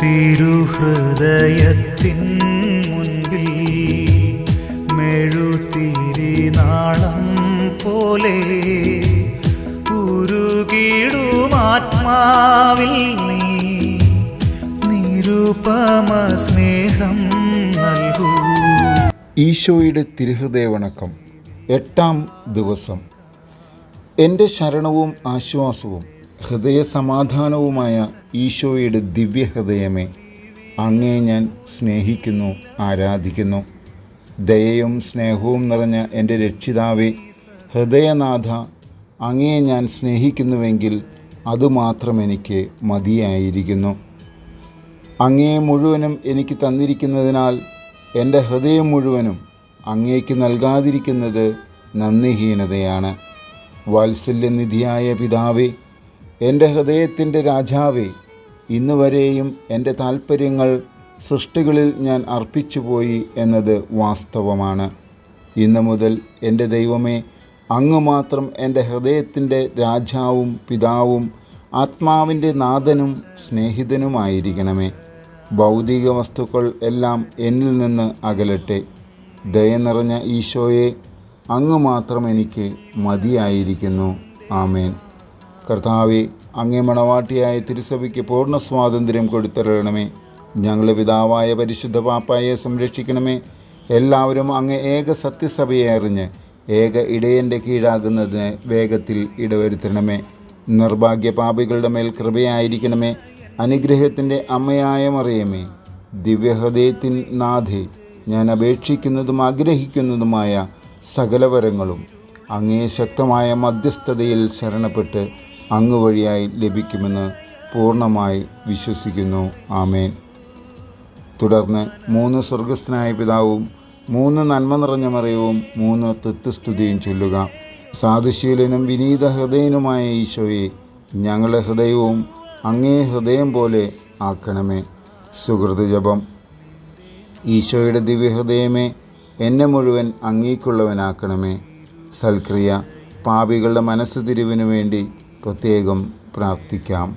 തിരുഹൃദയത്തിൻ മുൻപിൽ മെഴുതിരിനാളം പോലെ ഉരുകിടും ആത്മാവിൽ നീ നിരുപമ സ്നേഹം നൽകൂ. ഈശോയുടെ തിരുഹൃദയവണക്കം 8-ാം ദിവസം. എൻ്റെ ശരണവും ആശ്വാസവും ഹൃദയസമാധാനവുമായ ഈശോയുടെ ദിവ്യഹൃദയമേ, അങ്ങേ ഞാൻ സ്നേഹിക്കുന്നു, ആരാധിക്കുന്നു. ദയയും സ്നേഹവും നിറഞ്ഞ എൻ്റെ രക്ഷിതാവേ, ഹൃദയനാഥ, അങ്ങേ ഞാൻ സ്നേഹിക്കുന്നുവെങ്കിൽ അതുമാത്രം എനിക്ക് മതിയായിരിക്കുന്നു. അങ്ങേ മുഴുവനും എനിക്ക് തന്നിരിക്കുന്നതിനാൽ എൻ്റെ ഹൃദയം മുഴുവനും അങ്ങേക്ക് നൽകാതിരിക്കുന്നത് നന്ദിഹീനതയാണ്. വാത്സല്യനിധിയായ പിതാവേ, എൻ്റെ ഹൃദയത്തിൻ്റെ രാജാവേ, ഇന്നുവരെയും എൻ്റെ താൽപ്പര്യങ്ങൾ സൃഷ്ടികളിൽ ഞാൻ അർപ്പിച്ചുപോയി എന്നത് വാസ്തവമാണ്. ഇന്നു മുതൽ എൻ്റെ ദൈവമേ, അങ്ങ് മാത്രം എൻ്റെ ഹൃദയത്തിൻ്റെ രാജാവും പിതാവും ആത്മാവിൻ്റെ നാഥനും സ്നേഹിതനുമായിരിക്കണമേ. ഭൗതിക വസ്തുക്കൾ എല്ലാം എന്നിൽ നിന്ന് അകലട്ടെ. ദയ നിറഞ്ഞ ഈശോയെ, അങ്ങ് മാത്രം എനിക്ക് മതിയായിരിക്കുന്നു. ആമേൻ. കർത്താവേ, അങ്ങേ മണവാട്ടിയായ തിരുസഭയ്ക്ക് പൂർണ്ണ സ്വാതന്ത്ര്യം കൊടുത്തരണമേ. ഞങ്ങളുടെ പിതാവായ പരിശുദ്ധ പാപ്പായെ സംരക്ഷിക്കണമേ. എല്ലാവരും അങ്ങ് ഏക സത്യസഭയെ അറിഞ്ഞ് ഏക ഇടയൻ്റെ കീഴാകുന്നതിന് വേഗത്തിൽ ഇടവരുത്തണമേ. നിർഭാഗ്യ പാപികളുടെ മേൽ കൃപയായിരിക്കണമേ. അനുഗ്രഹത്തിൻ്റെ അമ്മയായ മറിയമേ, ദിവ്യഹൃദയത്തിൻ നാഥേ, ഞാൻ അപേക്ഷിക്കുന്നതും ആഗ്രഹിക്കുന്നതുമായ സകലവരങ്ങളും അങ്ങേ ശക്തമായ മധ്യസ്ഥതയിൽ ശരണപ്പെട്ട് അങ്ങ് വഴിയായി ലഭിക്കുമെന്ന് പൂർണ്ണമായി വിശ്വസിക്കുന്നു. ആമേൻ. തുടർന്ന് 3 സ്വർഗസ്ഥനായ പിതാവും 3 നന്മ നിറഞ്ഞ മറിയവും 3 തൃത്വസ്തുതിയും ചൊല്ലുക. സാധുശീലനും വിനീത ഹൃദയനുമായ ഈശോയെ, ഞങ്ങളുടെ ഹൃദയവും അങ്ങേ ഹൃദയം പോലെ ആക്കണമേ. സുഹൃത് ജപം. ഈശോയുടെ ദിവ്യഹൃദയമേ, എന്നെ മുഴുവൻ അങ്ങേക്കുള്ളവനാക്കണമേ. സൽക്രിയ. പാപികളുടെ മനസ്സ് തിരിവിനു വേണ്ടി പ്രത്യേകം പ്രാർത്ഥിക്കാം.